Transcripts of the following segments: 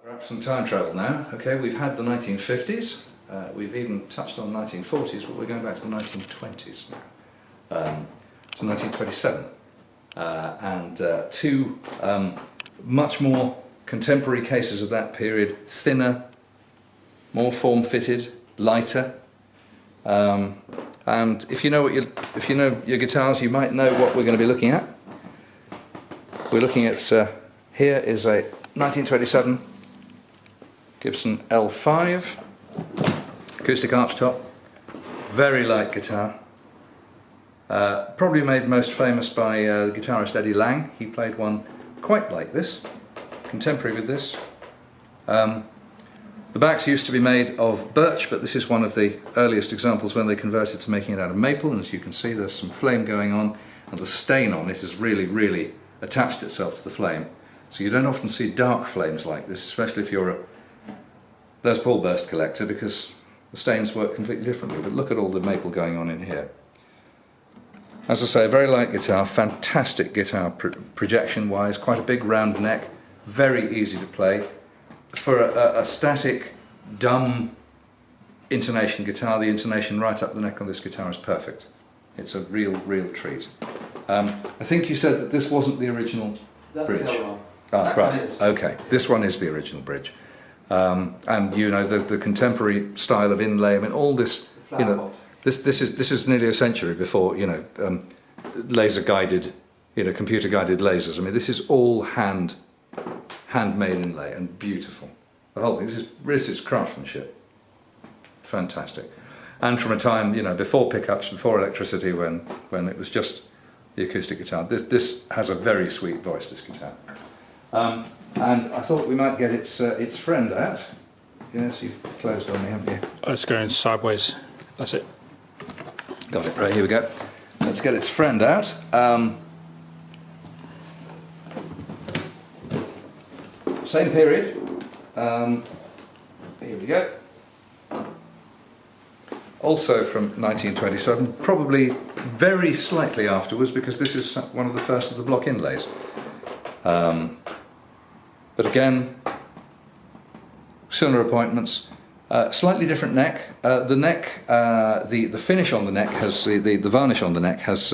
We're up some time travel now. Okay, we've had the 1950s, we've even touched on the 1940s, but we're going back to the 1920s now. So 1927, and two much more contemporary cases of that period, thinner, more form-fitted, lighter. And if you know your guitars, you might know what we're going to be looking at. We're looking at here is a 1927 Gibson L5 acoustic archtop, very light guitar. Probably made most famous by the guitarist Eddie Lang. He played one quite like this, contemporary with this. The backs used to be made of birch, but this is one of the earliest examples when they converted to making it out of maple, and as you can see there's some flame going on, and the stain on it has really attached itself to the flame. So you don't often see dark flames like this, especially if you're a Les Paul burst collector, because the stains work completely differently. But look at all the maple going on in here. As I say, a very light guitar, fantastic guitar projection-wise, quite a big round neck, very easy to play. For a static, dumb intonation guitar, the intonation right up the neck on this guitar is perfect. It's a real treat. I think you said that this wasn't the original bridge. That's the other one. Ah, right. Okay, this one is the original bridge. And you know the contemporary style of inlay. I mean, all this, you know, this is nearly a century before, you know, laser guided, you know, computer guided lasers. I mean, this is all handmade inlay and beautiful. The whole thing. This is craftsmanship. Fantastic. And from a time, you know, before pickups, before electricity, when it was just the acoustic guitar. This has a very sweet voice, this guitar. And I thought we might get its friend out. Yes, you've closed on me, haven't you? Oh, it's going sideways. That's it. Got it. Right, here we go. Let's get its friend out. Same period. Here we go. Also from 1927, probably very slightly afterwards, because this is one of the first of the block inlays. But again, similar appointments, slightly different neck. The neck, the finish on the neck has the varnish on the neck has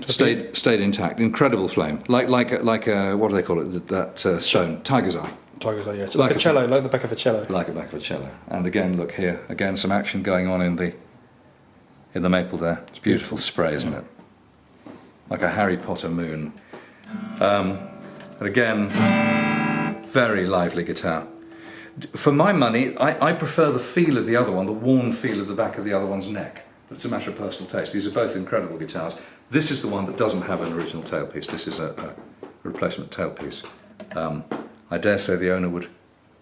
stayed intact. Incredible flame, like what do they call it? That shown Tiger's Eye. Tiger's Eye, yeah. It's like a cello, like the back of a cello. Like the back of a cello. And again, look here, again some action going on in the maple there. It's beautiful spray, isn't it? Like a Harry Potter moon. And again, very lively guitar. For my money, I prefer the feel of the other one, the worn feel of the back of the other one's neck. But it's a matter of personal taste. These are both incredible guitars. This is the one that doesn't have an original tailpiece. This is a replacement tailpiece. I dare say the owner would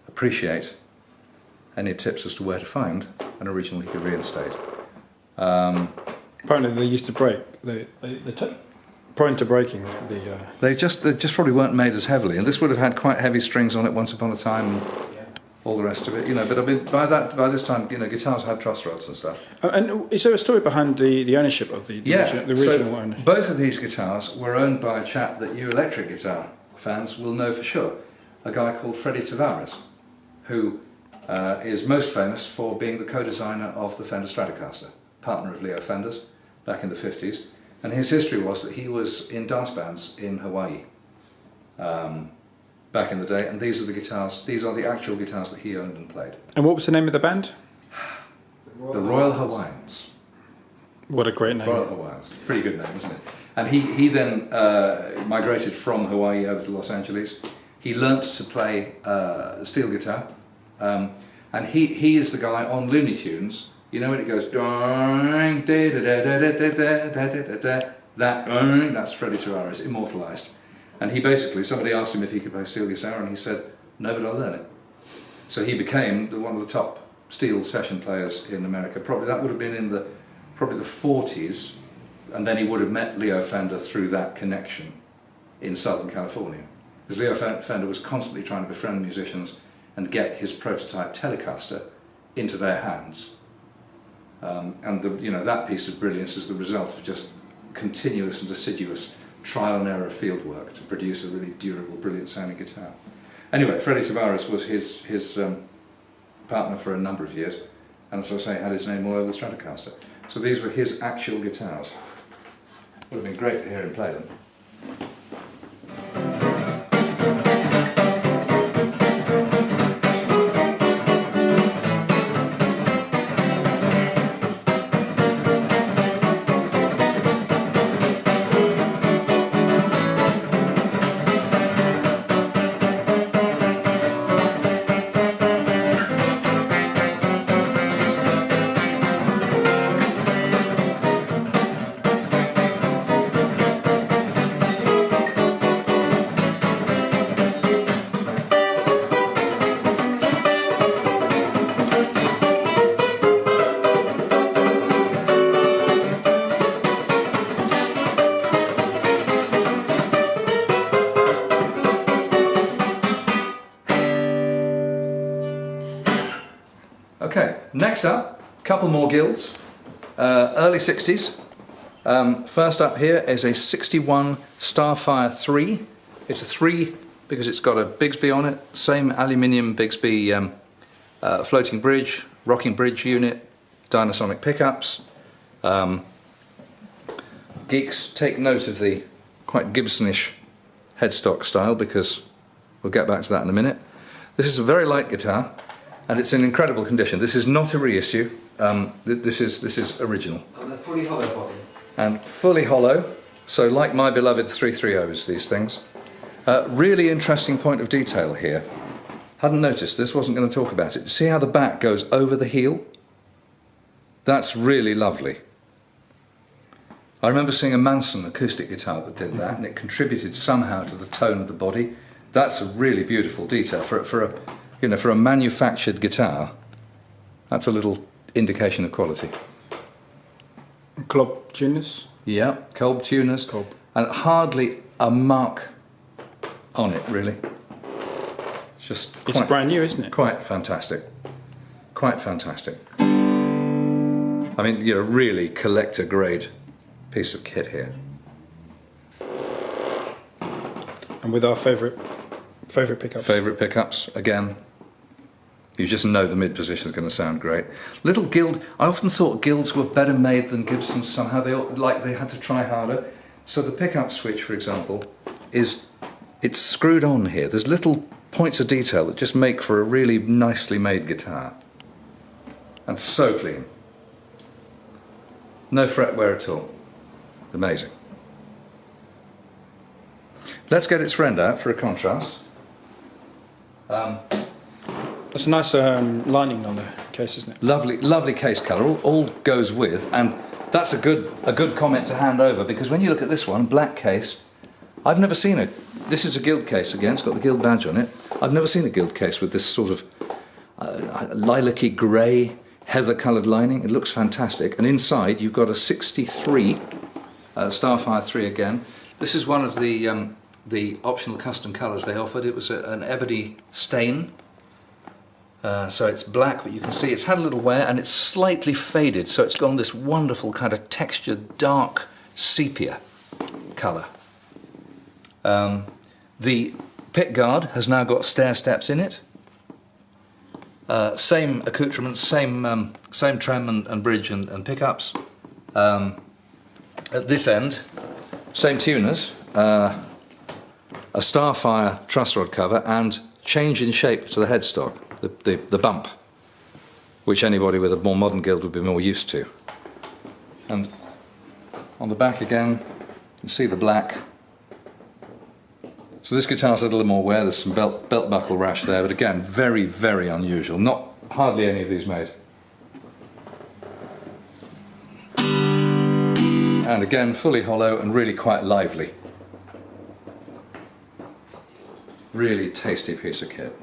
appreciate any tips as to where to find an original he could reinstate. Apparently they used to break. They prone to breaking. They just probably weren't made as heavily, and this would have had quite heavy strings on it once upon a time, and all the rest of it, you know. But I mean, by this time, you know, guitars had truss rods and stuff. And is there a story behind the ownership of the original owner? Both of these guitars were owned by a chap that you electric guitar fans will know for sure, a guy called Freddy Tavares, who is most famous for being the co-designer of the Fender Stratocaster, partner of Leo Fender's back in the 50s. And his history was that he was in dance bands in Hawaii back in the day, and these are the guitars, these are the actual guitars that he owned and played. And what was the name of the band? The Royal Hawaiians. What a great name. Royal Hawaiians. Pretty good name, isn't it? And he then migrated from Hawaii over to Los Angeles. He learnt to play steel guitar, and he is the guy on Looney Tunes. You know when it goes that's Freddy Tavares, immortalised. And he basically, somebody asked him if he could play steel guitar, and he said, no, but I'll learn it. So he became one of the top steel session players in America. Probably that would have been in the 40s, and then he would have met Leo Fender through that connection in Southern California. Because Leo Fender was constantly trying to befriend musicians and get his prototype Telecaster into their hands. And that piece of brilliance is the result of just continuous and assiduous trial and error field work to produce a really durable, brilliant sounding guitar. Anyway, Freddy Tavares was his partner for a number of years, and as I say, had his name all over the Stratocaster. So these were his actual guitars. Would have been great to hear him play them. Okay, next up, a couple more Guilds, early 60s. First up here is a 61 Starfire 3. It's a 3 because it's got a Bigsby on it, same aluminium Bigsby floating bridge, rocking bridge unit, Dynasonic pickups. Geeks, take note of the quite Gibsonish headstock style because we'll get back to that in a minute. This is a very light guitar. And it's in incredible condition. This is not a reissue. This is original. And a fully hollow body. And fully hollow. So like my beloved 330s, these things. Really interesting point of detail here. Hadn't noticed this. Wasn't going to talk about it. See how the back goes over the heel? That's really lovely. I remember seeing a Manson acoustic guitar that did that, and it contributed somehow to the tone of the body. That's a really beautiful detail for a manufactured guitar. That's a little indication of quality. Club tuners? Yeah, Kolb tuners. Kolb. And hardly a mark on it, really. It's brand new, isn't it? Quite fantastic. Quite fantastic. I mean, really collector grade piece of kit here. And with our favourite pickups. Favourite pickups, again. You just know the mid position is going to sound great. Little Guild, I often thought Guilds were better made than Gibsons somehow. They had to try harder. So the pickup switch, for example, it's screwed on here. There's little points of detail that just make for a really nicely made guitar. And so clean. No fret wear at all. Amazing. Let's get its friend out for a contrast. That's a nice lining on the case, isn't it? Lovely case colour. All goes with, and that's a good comment to hand over, because when you look at this one, black case, I've never seen it. This is a Guild case again. It's got the Guild badge on it. I've never seen a Guild case with this sort of lilac-y grey, heather-coloured lining. It looks fantastic. And inside you've got a 63 Starfire 3 again. This is one of the optional custom colours they offered. It was an ebony stain. So it's black, but you can see it's had a little wear and it's slightly faded, so it's gone this wonderful kind of textured dark sepia colour. The pick guard has now got stair steps in it. Same accoutrements, same trem and bridge and pickups. At this end, same tuners, a Starfire truss rod cover and change in shape to the headstock. The bump, which anybody with a more modern Guild would be more used to. And on the back again, you see the black. So this guitar's a little more wear. There's some belt buckle rash there, but again, very, very unusual. Not hardly any of these made. And again, fully hollow and really quite lively. Really tasty piece of kit.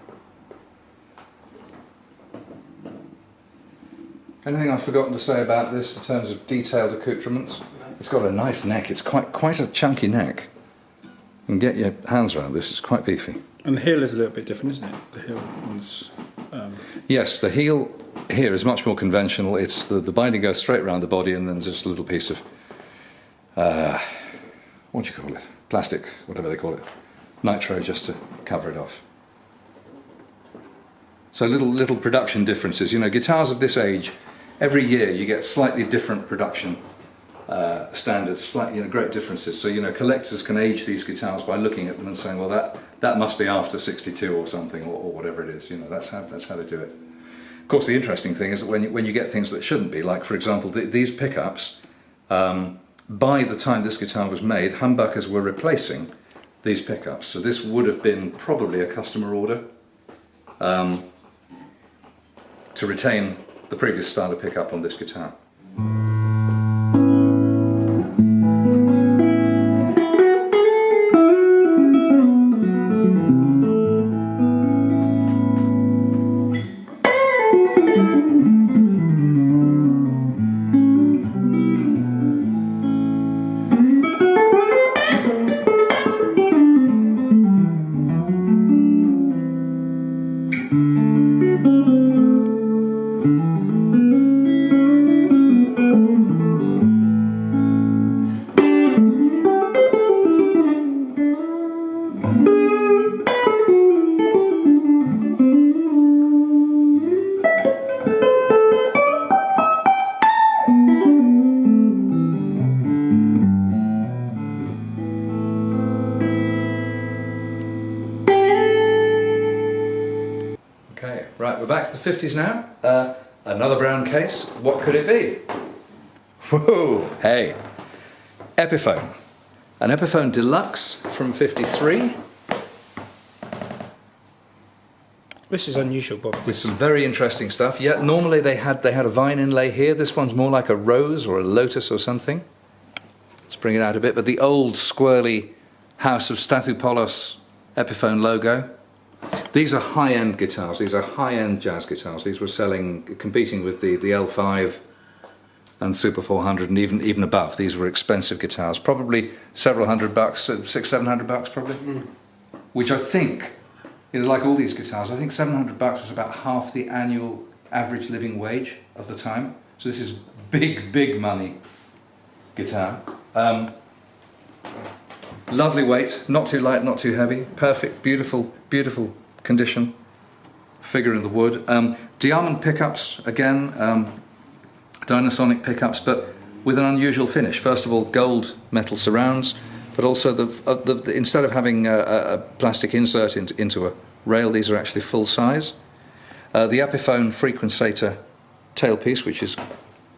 Anything I've forgotten to say about this in terms of detailed accoutrements? It's got a nice neck. It's quite a chunky neck. You can get your hands around this. It's quite beefy. And the heel is a little bit different, isn't it? The heel one's... Yes, the heel here is much more conventional. It's the binding goes straight around the body, and then there's just a little piece of what do you call it? Plastic, whatever they call it. Nitro, just to cover it off. So little production differences. You know, guitars of this age, every year you get slightly different production standards, slightly, great differences. So, collectors can age these guitars by looking at them and saying, well, that must be after 62 or something, or whatever it is. That's how they do it. Of course, the interesting thing is that when you get things that shouldn't be, like, for example, these pickups, by the time this guitar was made, humbuckers were replacing these pickups. So this would have been probably a customer order to retain the previous style of pickup on this guitar. Right, we're back to the 50s now. Another brown case. What could it be? Whoa! Hey! Epiphone. An Epiphone Deluxe from 53. This is unusual, Bob. With some very interesting stuff. Yeah, normally they had a vine inlay here. This one's more like a rose or a lotus or something. Let's bring it out a bit. But the old squirrely House of Stathoupoulos Epiphone logo. These are high-end guitars. These are high-end jazz guitars. These were competing with the L5 and Super 400 and even above. These were expensive guitars, probably several $100, $600-700 probably. Which I think, like all these guitars, I think $700 was about half the annual average living wage of the time. So this is big money guitar. Lovely weight, not too light, not too heavy. Perfect, beautiful condition. Figure in the wood. Diamond pickups again. Dynasonic pickups, but with an unusual finish. First of all, gold metal surrounds, but also instead of having a plastic insert into a rail, these are actually full size. The Epiphone frequencator tailpiece, which is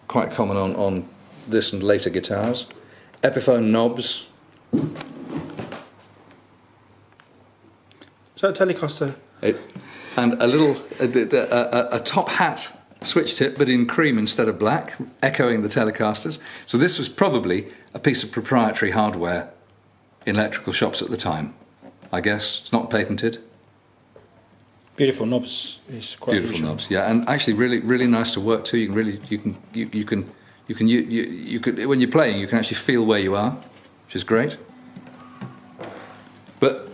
quite common on this and later guitars. Epiphone knobs. Is that a Telecaster? And a top hat switch tip, but in cream instead of black, echoing the Telecasters. So this was probably a piece of proprietary hardware in electrical shops at the time. I guess it's not patented. Beautiful knobs. It's quite beautiful unusual. Knobs. Yeah, and actually really nice to work to. You can when you're playing, you can actually feel where you are, which is great. But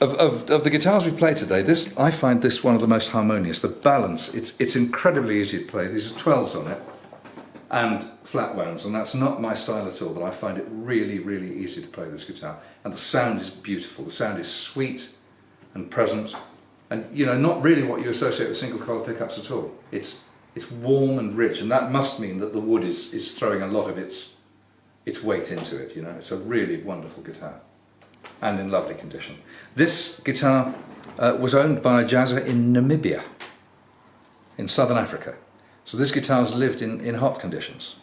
of the guitars we've played today, I find this one of the most harmonious. The balance, it's incredibly easy to play. These are 12s on it, and flat wounds, and that's not my style at all, but I find it really easy to play this guitar. And the sound is beautiful. The sound is sweet and present, and not really what you associate with single coil pickups at all. It's warm and rich, and that must mean that the wood is throwing a lot of its weight into it. It's a really wonderful guitar. And in lovely condition. This guitar was owned by a jazzer in Namibia, in southern Africa. So this guitar's lived in hot conditions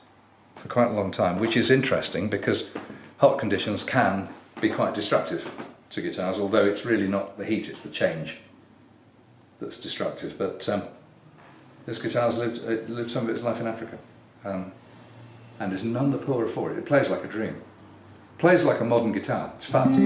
for quite a long time, which is interesting because hot conditions can be quite destructive to guitars, although it's really not the heat, it's the change that's destructive. But this guitar's lived some of its life in Africa, and is none the poorer for it. It plays like a dream. Plays like a modern guitar. It's fast.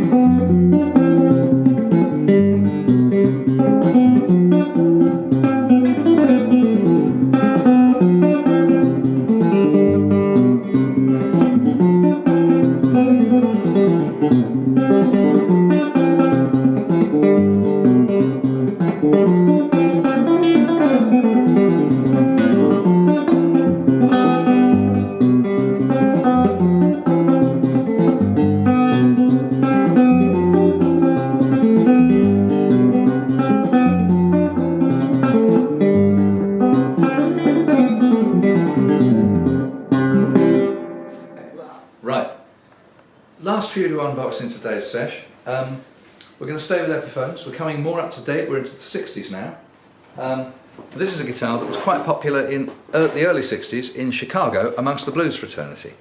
across in today's sesh. We're going to stay with Epiphones. We're coming more up to date. We're into the 60s now. This is a guitar that was quite popular in the early 60s in Chicago amongst the blues fraternity.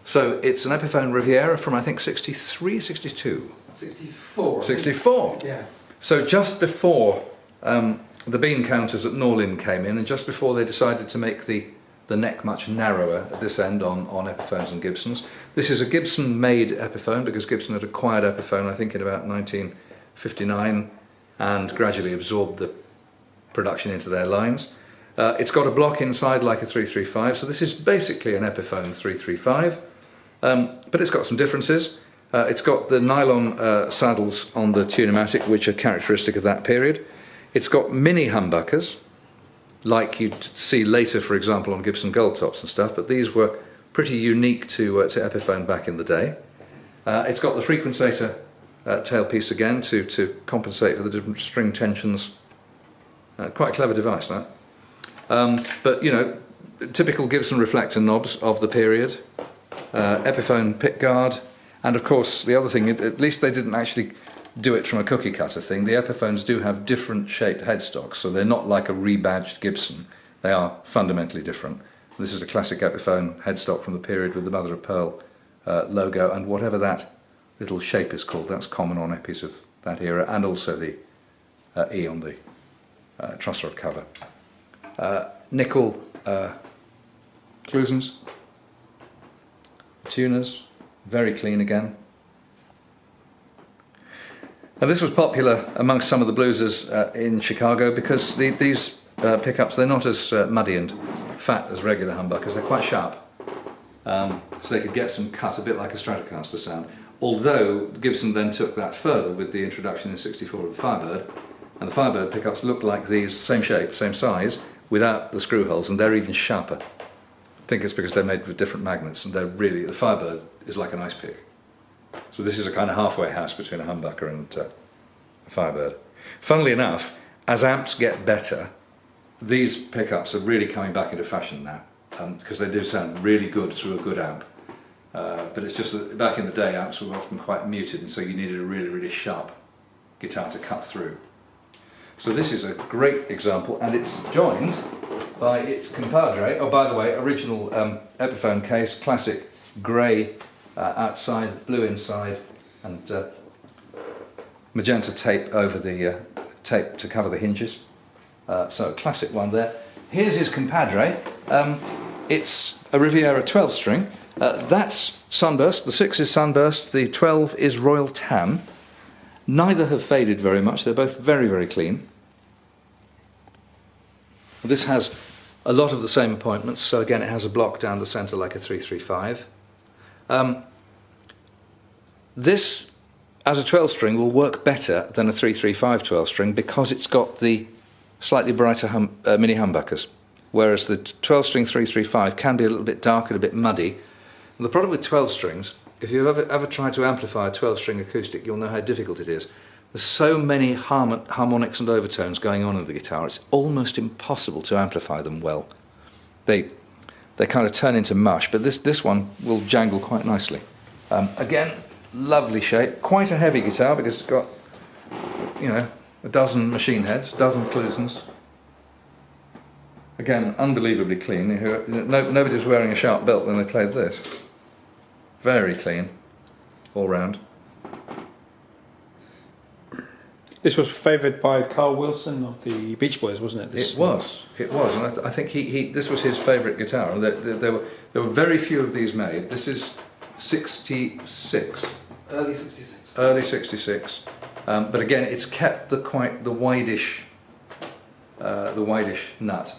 So it's an Epiphone Riviera from I think 63, 62? 64. 64? Yeah. So just before the bean counters at Norlin came in, and just before they decided to make the neck much narrower at this end on Epiphones and Gibsons. This is a Gibson-made Epiphone because Gibson had acquired Epiphone I think in about 1959 and gradually absorbed the production into their lines. It's got a block inside like a 335, so this is basically an Epiphone 335, but it's got some differences. It's got the nylon saddles on the Tune-o-matic, which are characteristic of that period. It's got mini humbuckers, like you'd see later, for example, on Gibson Gold Tops and stuff, but these were pretty unique to Epiphone back in the day. It's got the frequencator tailpiece again to compensate for the different string tensions. Quite a clever device, that. But, you know, typical Gibson reflector knobs of the period, Epiphone pickguard, and of course the other thing, at least they didn't actually do it from a cookie cutter thing. The Epiphones do have different shaped headstocks, so they're not like a rebadged Gibson. They are fundamentally different. This is a classic Epiphone headstock from the period with the mother of pearl logo, and whatever that little shape is called, that's common on Epis of that era, and also the E on the truss rod cover. Nickel Clusons, tuners, very clean again. Now this was popular amongst some of the bluesers in Chicago because these pickups, they're not as muddy and fat as regular humbuckers, they're quite sharp. So they could get some cut, a bit like a Stratocaster sound. Although Gibson then took that further with the introduction in '64 of the Firebird, and the Firebird pickups look like these, same shape, same size, without the screw holes, and they're even sharper. I think it's because they're made with different magnets, and they're really, the Firebird is like an ice pick. So this is a kind of halfway house between a humbucker and a Firebird. Funnily enough, as amps get better, these pickups are really coming back into fashion now, because they do sound really good through a good amp. But it's just that back in the day amps were often quite muted, and so you needed a really, really sharp guitar to cut through. So this is a great example, and it's joined by its compadre. Oh, by the way, original Epiphone case, classic grey outside, blue inside, and magenta tape over the tape to cover the hinges. So a classic one there. Here's his compadre. It's a Riviera 12 string. That's Sunburst, the 6 is Sunburst, the 12 is Royal Tan. Neither have faded very much, they're both very, very clean. This has a lot of the same appointments, so again it has a block down the centre like a 335. This, as a 12 string, will work better than a 335 12 string because it's got the slightly brighter mini humbuckers, whereas the 12 string 335 can be a little bit darker, a bit muddy. And the problem with 12 strings, if you've ever tried to amplify a 12 string acoustic, you'll know how difficult it is. There's so many harmonics and overtones going on in the guitar, it's almost impossible to amplify them well. They kind of turn into mush, but this one will jangle quite nicely. Again, lovely shape, quite a heavy guitar because it's got, you know, a dozen machine heads, a dozen Clusons. Again, unbelievably clean. Nobody was wearing a sharp belt when they played this. Very clean, all round. This was favoured by Carl Wilson of the Beach Boys, wasn't it? It was, and I think this was his favourite guitar. And there were very few of these made. This is 66. Early 66. Early 66. But again, it's kept the wideish nut.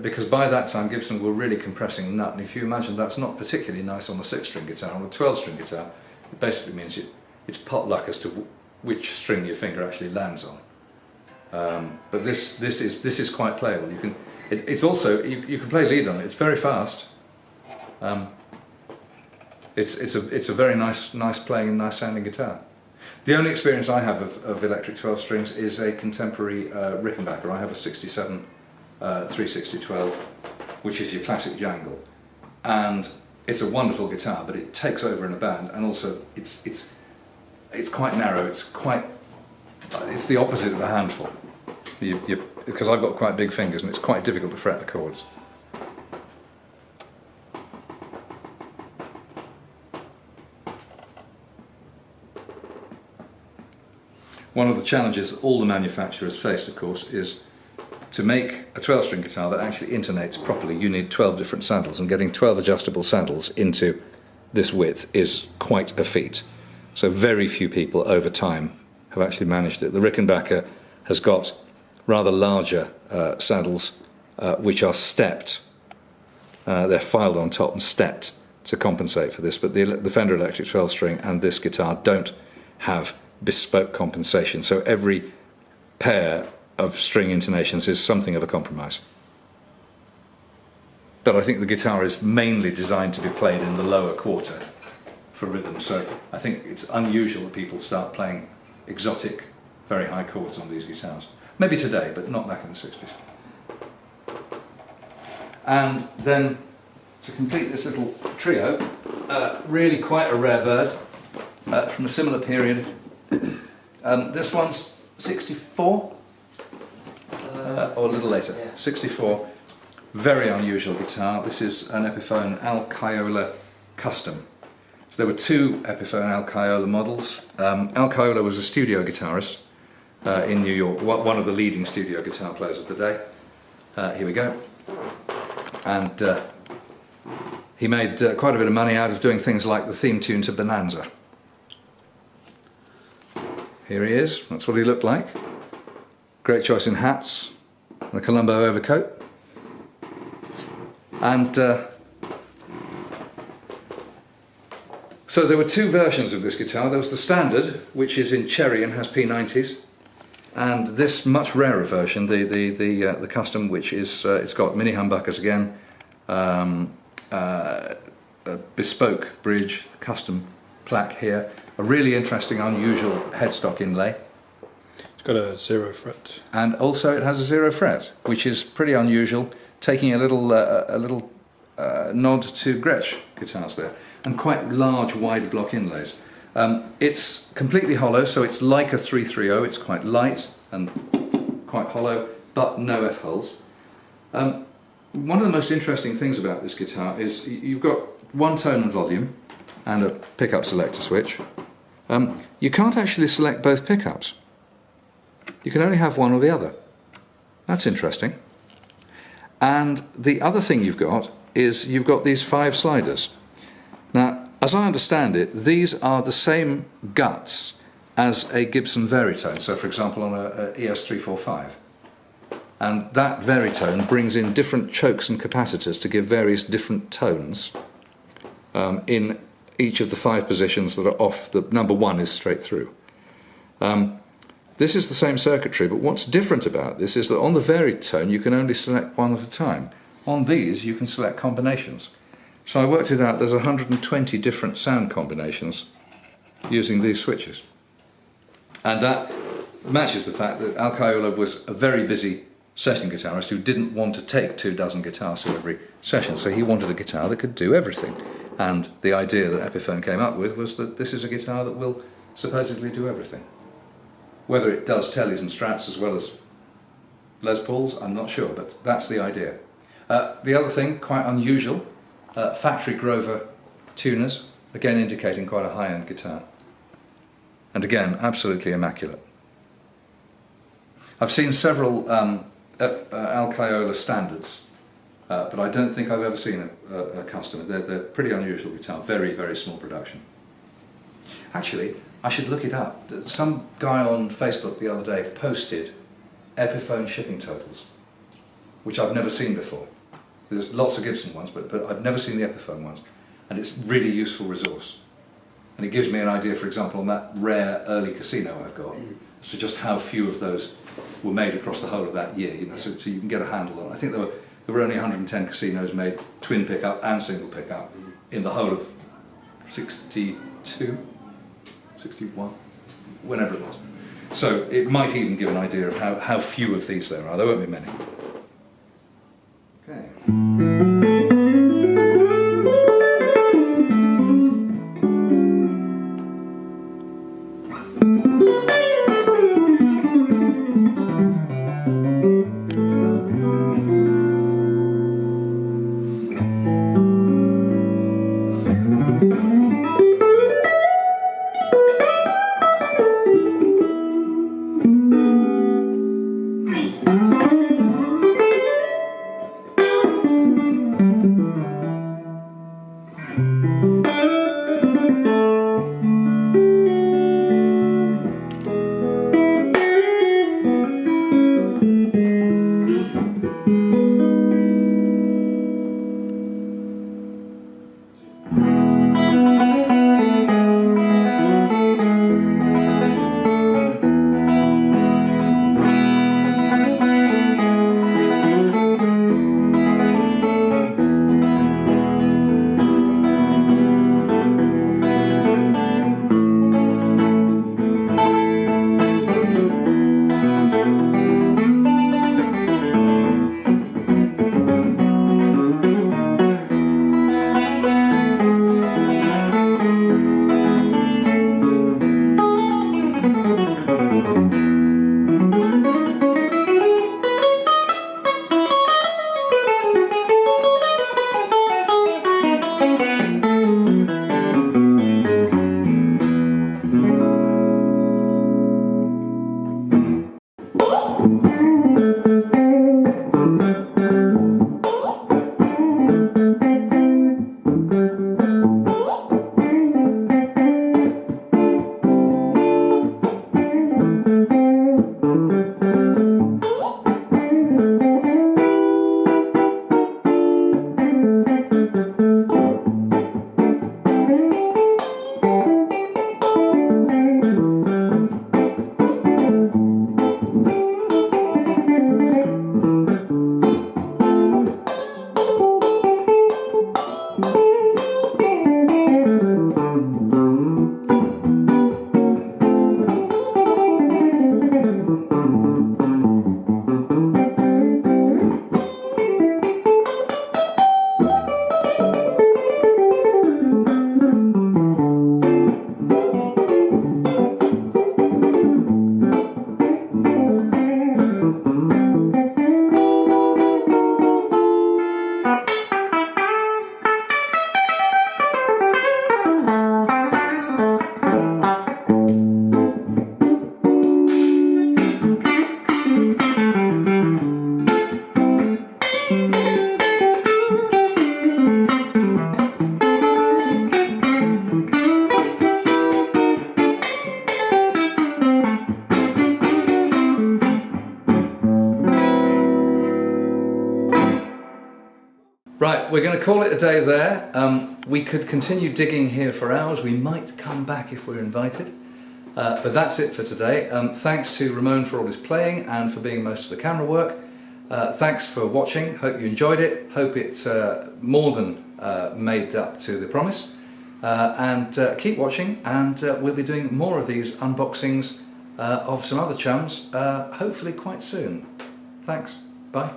Because by that time Gibson were really compressing the nut, and if you imagine that's not particularly nice on a 6-string guitar. On a 12-string guitar, it basically means it's pot luck as to which string your finger actually lands on. But this is quite playable. It's also you can play lead on it. It's very fast. It's a very nice playing and nice sounding guitar. The only experience I have of electric 12 strings is a contemporary Rickenbacker. I have a 67 360-12, which is your classic jangle, and it's a wonderful guitar, but it takes over in a band, and also it's it's quite narrow. It's the opposite of a handful. Because I've got quite big fingers and it's quite difficult to fret the chords. One of the challenges all the manufacturers faced, of course, is to make a 12-string guitar that actually intonates properly. You need 12 different saddles, and getting 12 adjustable saddles into this width is quite a feat. So very few people over time have actually managed it. The Rickenbacker has got rather larger saddles which are stepped. They're filed on top and stepped to compensate for this, but the Fender Electric 12-string and this guitar don't have bespoke compensation, so every pair of string intonations is something of a compromise. But I think the guitar is mainly designed to be played in the lower quarter for rhythm, so I think it's unusual that people start playing exotic, very high chords on these guitars. Maybe today, but not back in the 60s. And then, to complete this little trio, really quite a rare bird from a similar period. This one's 64, or a little later, yeah. 64. Very unusual guitar. This is an Epiphone Al Caiola Custom. So there were two Epiphone Al Caiola models. Al Caiola was a studio guitarist in New York, one of the leading studio guitar players of the day. Here we go. And he made quite a bit of money out of doing things like the theme tune to Bonanza. Here he is, that's what he looked like. Great choice in hats, and a Colombo overcoat. And so there were two versions of this guitar. There was the standard, which is in cherry and has P90s, and this much rarer version, the custom, which is it's got mini humbuckers again, a bespoke bridge, custom plaque here, a really interesting, unusual headstock inlay. It's got a 0 fret, and also it has a 0 fret, which is pretty unusual, taking a little nod to Gretsch guitars there, and quite large, wide block inlays. It's completely hollow, so it's like a 330. It's quite light and quite hollow, but no F-holes. One of the most interesting things about this guitar is you've got one tone and volume and a pickup selector switch. You can't actually select both pickups. You can only have one or the other. That's interesting. And the other thing you've got is you've got these 5 sliders. Now, as I understand it, these are the same guts as a Gibson Veritone, so for example on a ES345. And that Veritone brings in different chokes and capacitors to give various different tones in each of the 5 positions that are off. The number 1 is straight through. This is the same circuitry, but what's different about this is that on the Veritone you can only select one at a time. On these you can select combinations. So I worked it out, there's 120 different sound combinations using these switches. And that matches the fact that Al Caiola was a very busy session guitarist who didn't want to take 24 guitars to every session, so he wanted a guitar that could do everything. And the idea that Epiphone came up with was that this is a guitar that will supposedly do everything. Whether it does tellies and strats as well as Les Pauls, I'm not sure, but that's the idea. The other thing, quite unusual, factory Grover tuners, again indicating quite a high-end guitar. And again, absolutely immaculate. I've seen several Al Caiola standards, but I don't think I've ever seen a custom. They're pretty unusual guitar, very, very small production. Actually, I should look it up. Some guy on Facebook the other day posted Epiphone shipping totals, which I've never seen before. There's lots of Gibson ones, but I've never seen the Epiphone ones, and it's a really useful resource. And it gives me an idea, for example, on that rare early Casino I've got, as to just how few of those were made across the whole of that year, you know, so you can get a handle on it. I think there were only 110 Casinos made twin pickup and single pickup in the whole of 62, 61, whenever it was. So it might even give an idea of how few of these there are. There won't be many. Okay. Right, we're going to call it a day there. We could continue digging here for hours. We might come back if we're invited. But that's it for today. Thanks to Ramon for all his playing and for being most of the camera work. Thanks for watching. Hope you enjoyed it. Hope it's more than made up to the promise. And keep watching, and we'll be doing more of these unboxings of some other chums, hopefully quite soon. Thanks. Bye.